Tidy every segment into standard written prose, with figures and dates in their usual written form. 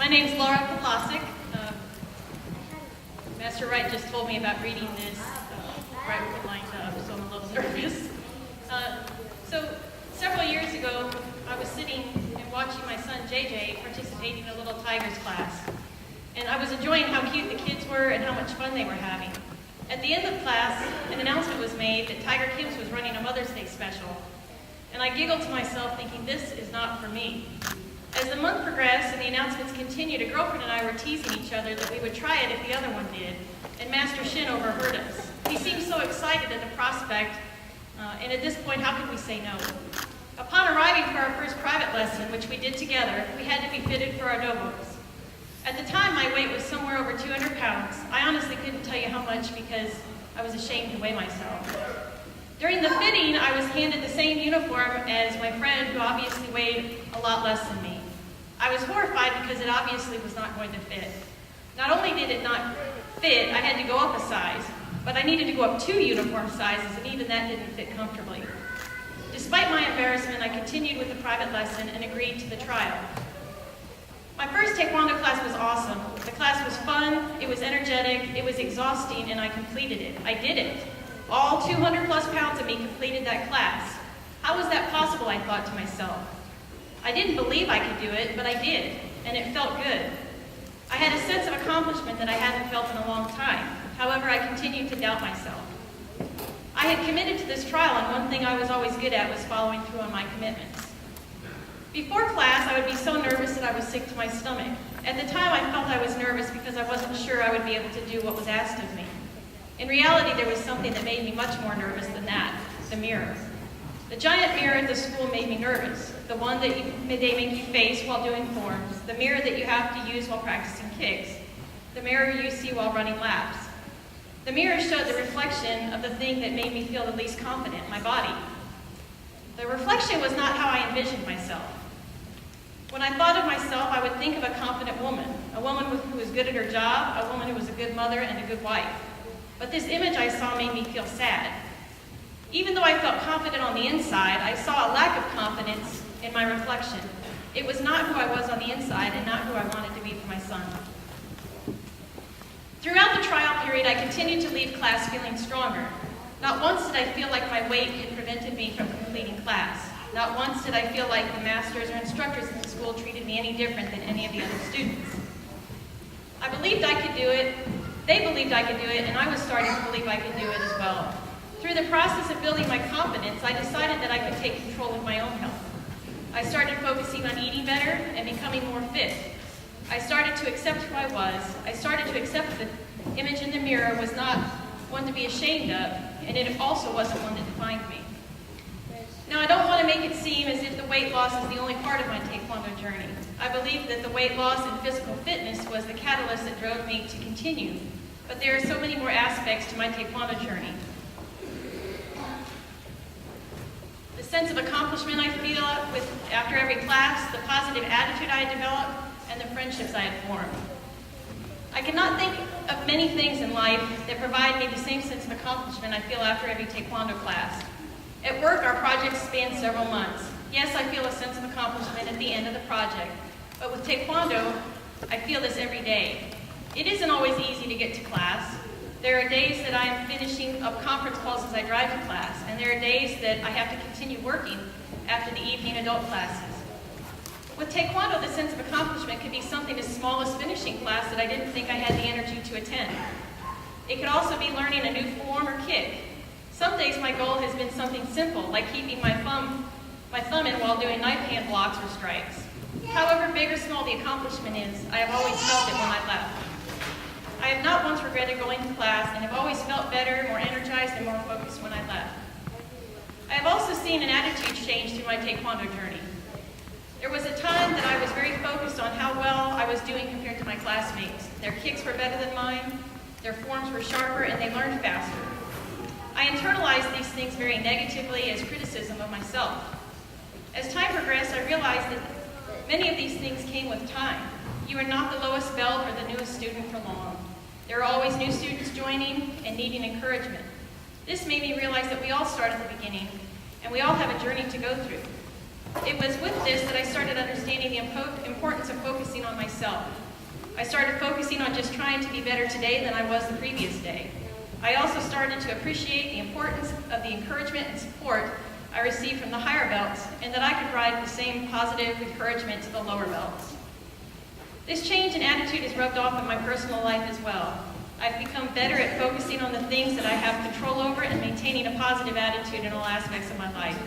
My name's Laura Koplasik. Master Wright just told me about reading this right when it lined up, so I'm a little nervous. So several years ago, I was sitting and watching my son JJ participating in a little Tigers class. And I was enjoying how cute the kids were and how much fun they were having. At the end of class, an announcement was made that Tiger Kim's was running a Mother's Day special. And I giggled to myself thinking, this is not for me. As the month progressed and the announcements continued, a girlfriend and I were teasing each other that we would try it if the other one did, and Master Shin overheard us. He seemed so excited at the prospect, and at this point, how could we say no? Upon arriving for our first private lesson, which we did together, we had to be fitted for our dobos. At the time, my weight was somewhere over 200 pounds. I honestly couldn't tell you how much because I was ashamed to weigh myself. During the fitting, I was handed the same uniform as my friend who obviously weighed a lot less than me. I was horrified because it obviously was not going to fit. Not only did it not fit, I had to go up a size, but I needed to go up 2 uniform sizes, and even that didn't fit comfortably. Despite my embarrassment, I continued with the private lesson and agreed to the trial. My first Taekwondo class was awesome. The class was fun, it was energetic, it was exhausting, and I completed it. I did it. All 200 plus pounds of me completed that class. How was that possible, I thought to myself. I didn't believe I could do it, but I did, and it felt good. I had a sense of accomplishment that I hadn't felt in a long time. However, I continued to doubt myself. I had committed to this trial, and one thing I was always good at was following through on my commitments. Before class, I would be so nervous that I was sick to my stomach. At the time, I felt I was nervous because I wasn't sure I would be able to do what was asked of me. In reality, there was something that made me much more nervous than that, the mirror. The giant mirror at the school made me nervous, the one that they make you face while doing forms, the mirror that you have to use while practicing kicks, the mirror you see while running laps. The mirror showed the reflection of the thing that made me feel the least confident, my body. The reflection was not how I envisioned myself. When I thought of myself, I would think of a confident woman, a woman who was good at her job, a woman who was a good mother and a good wife. But this image I saw made me feel sad. Even though I felt confident on the inside, I saw a lack of confidence in my reflection. It was not who I was on the inside and not who I wanted to be for my son. Throughout the trial period, I continued to leave class feeling stronger. Not once did I feel like my weight had prevented me from completing class. Not once did I feel like the masters or instructors in the school treated me any different than any of the other students. I believed I could do it, they believed I could do it, and I was starting to believe I could do it as well. Through the process of building my confidence, I decided that I could take control of my own health. I started focusing on eating better and becoming more fit. I started to accept who I was. I started to accept that the image in the mirror was not one to be ashamed of, and it also wasn't one that defined me. Now, I don't want to make it seem as if the weight loss is the only part of my Taekwondo journey. I believe that the weight loss and physical fitness was the catalyst that drove me to continue, but there are so many more aspects to my Taekwondo journey. The sense of accomplishment I feel after every class, the positive attitude I had developed, and the friendships I had formed. I cannot think of many things in life that provide me the same sense of accomplishment I feel after every Taekwondo class. At work, our projects span several months. Yes, I feel a sense of accomplishment at the end of the project, but with Taekwondo, I feel this every day. It isn't always easy to get to class. There are days that I am finishing up conference calls as I drive to class, and there are days that I have to continue working after the evening adult classes. With Taekwondo, the sense of accomplishment could be something as small as finishing class that I didn't think I had the energy to attend. It could also be learning a new form or kick. Some days my goal has been something simple, like keeping my thumb in while doing knife hand blocks or strikes. However big or small the accomplishment is, I have always felt it when I left. I have not once regretted going to class and have always felt better, more energized, and more focused when I left. I have also seen an attitude change through my Taekwondo journey. There was a time that I was very focused on how well I was doing compared to my classmates. Their kicks were better than mine, their forms were sharper, and they learned faster. I internalized these things very negatively as criticism of myself. As time progressed, I realized that many of these things came with time. You are not the lowest belt or the newest student for long. There are always new students joining and needing encouragement. This made me realize that we all start at the beginning, and we all have a journey to go through. It was with this that I started understanding the importance of focusing on myself. I started focusing on just trying to be better today than I was the previous day. I also started to appreciate the importance of the encouragement and support I received from the higher belts, and that I could provide the same positive encouragement to the lower belts. This change in attitude has rubbed off in my personal life as well. I've become better at focusing on the things that I have control over and maintaining a positive attitude in all aspects of my life.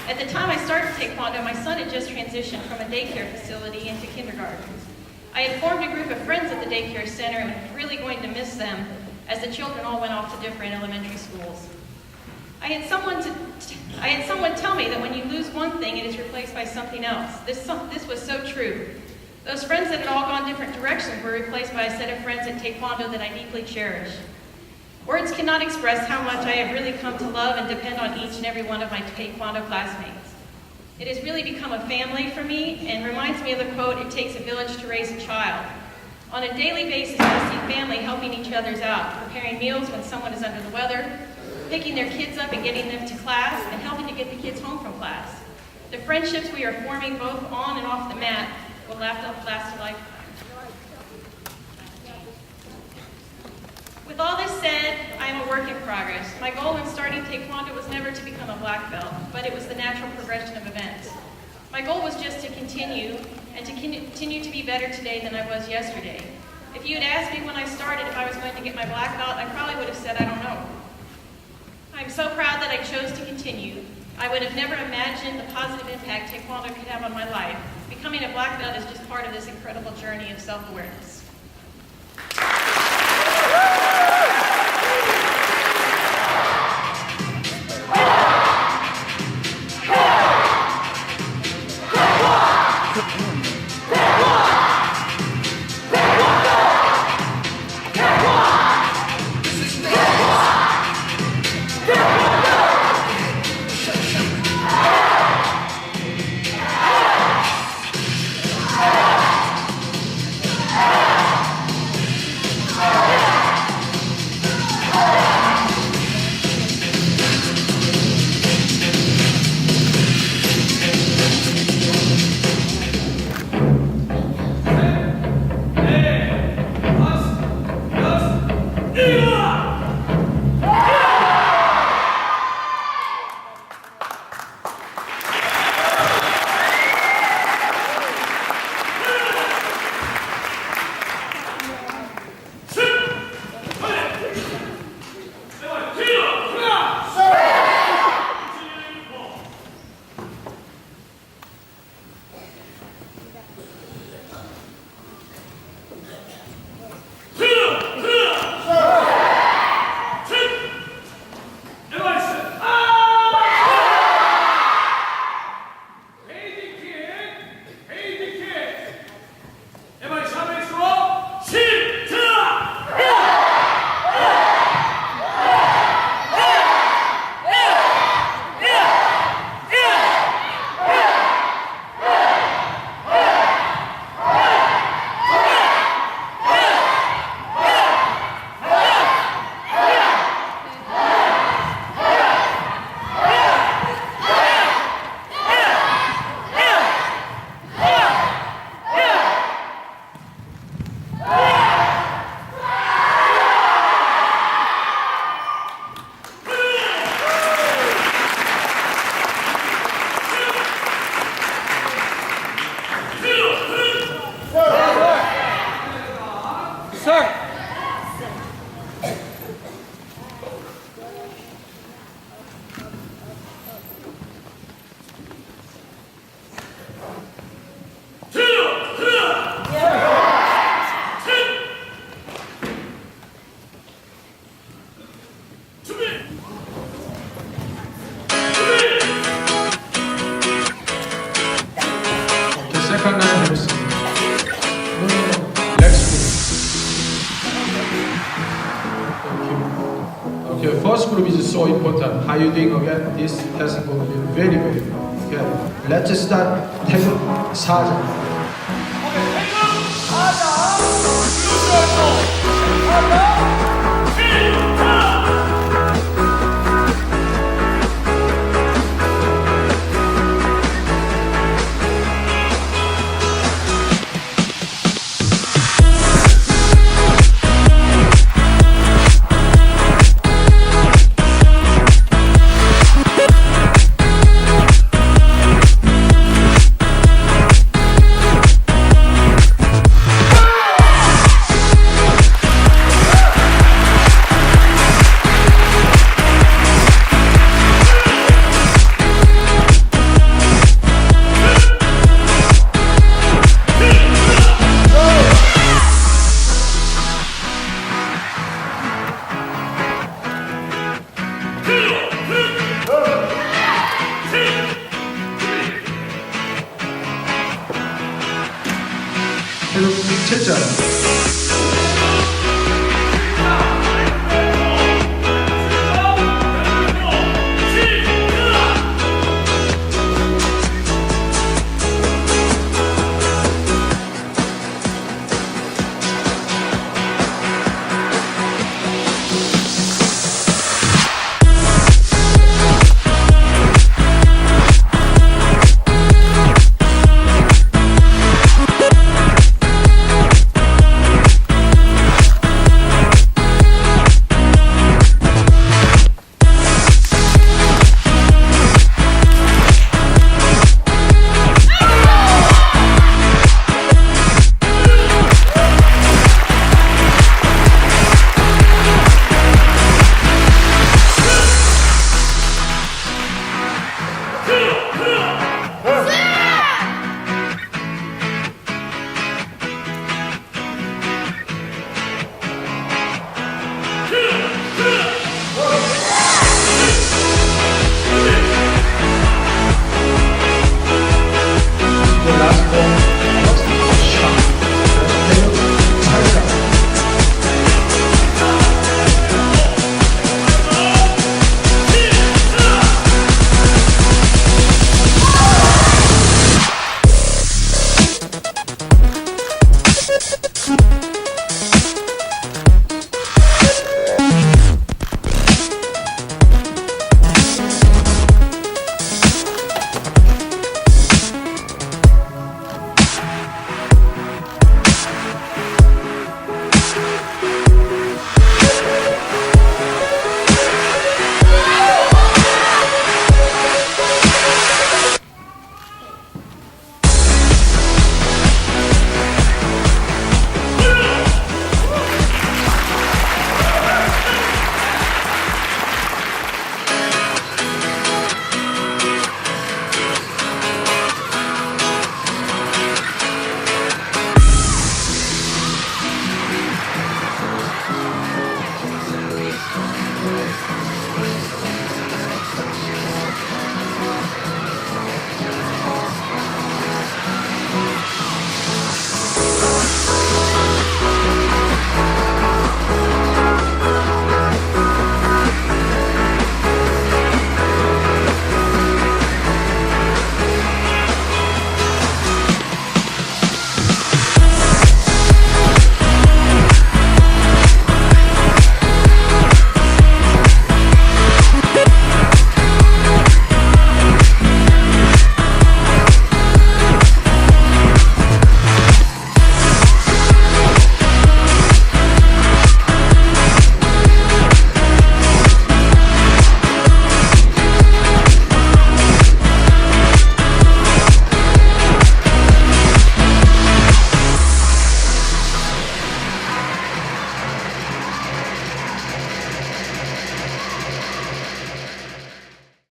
At the time I started Taekwondo, my son had just transitioned from a daycare facility into kindergarten. I had formed a group of friends at the daycare center and was really going to miss them as the children all went off to different elementary schools. I had someone tell me that when you lose one thing, it is replaced by something else. This was so true. Those friends that had all gone different directions were replaced by a set of friends at Taekwondo that I deeply cherish. Words cannot express how much I have really come to love and depend on each and every one of my Taekwondo classmates. It has really become a family for me and reminds me of the quote, "It takes a village to raise a child." On a daily basis, I see family helping each other out, preparing meals when someone is under the weather, picking their kids up and getting them to class, and helping to get the kids home from class. The friendships we are forming both on and off the mat will last a lifetime. With all this said, I am a work in progress. My goal in starting Taekwondo was never to become a black belt, but it was the natural progression of events. My goal was just to continue to be better today than I was yesterday. If you had asked me when I started if I was going to get my black belt, I probably would have said, I don't know. I'm so proud that I chose to continue. I would have never imagined the positive impact Taekwondo could have on my life. Becoming a black belt is just part of this incredible journey of self-awareness. Okay, first group is so important. How you doing again? This lesson will be very, very good. Okay, let's start. 태극 사자. 7절.